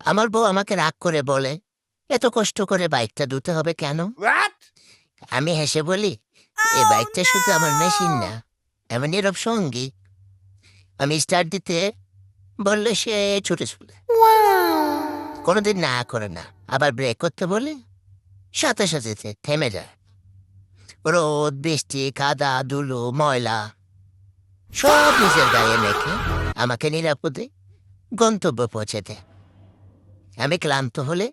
আমার বউ আমাকে রাগ করে বলে, এত কষ্ট করে বাইকটা ধুতে হবে কেন? What? আমি হেসে বলি, এই বাইকটা শুধু আমার মেশিন না, এমন নীরব সঙ্গী। আমি স্টার্ট দিতে বললে সে ছুটে চলে, কোনোদিন না করে না। আবার ব্রেক করতে বলে সাথে সাথে থেমে যায়। রোদ, বৃষ্টি, কাদা, ধুলো, ময়লা সব নিজের গায়ে মেখে আমাকে নিরাপদে গন্তব্যে পৌঁছে দেয়। আমি ক্লান্ত হলে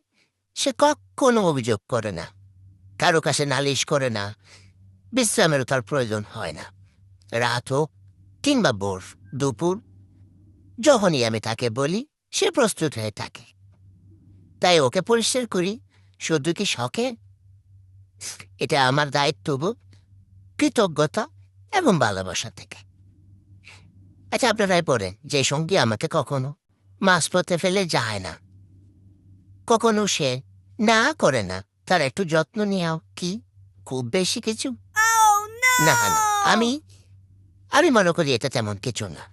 সে কখনো অভিযোগ করে না, কারো কাছে নালিশ করে না, বিশ্রামেরও তার প্রয়োজন হয় না। রাত হোক কিংবা ভোর, দুপুর, যখনই আমি তাকে বলি সে প্রস্তুত হয়ে থাকে। তাই ওকে পরিষ্কার করি শুধু কি শখে, এটা আমার দায়িত্ববোধ, কৃতজ্ঞতা এবং ভালোবাসা থেকে। আচ্ছা, আপনারাই পড়েন যে সঙ্গী আমাকে কখনো মাঝপথে ফেলে যায় না, কখনো সে না করে না, তার একটু যত্ন নেওয়া কি খুব বেশি কিছু? Oh না না, no! আমি আমি মনে করি এটা তেমন কিছু না।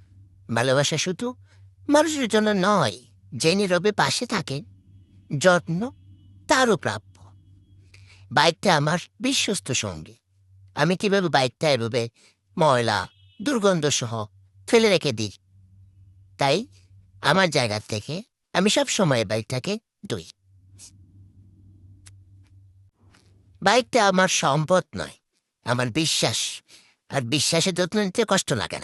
ভালোবাসা শুধু মানুষের জন্য নয়, যে নীরবে পাশে থাকে, যত্ন তারও প্রাপ্য। বাইকটা আমার বিশ্বস্ত সঙ্গী। আমি কিভাবে বাইকটা এভাবে ময়লা, দুর্গন্ধ সহ ফেলে রেখে দিই? তাই আমার জায়গা থেকে আমি সব সময় বাইকটাকে ধুই। বাইকটা আমার সম্পদ নয়, আমার বিশ্বাস। আর বিশ্বাসে যত্ন নিতে কষ্ট লাগে না।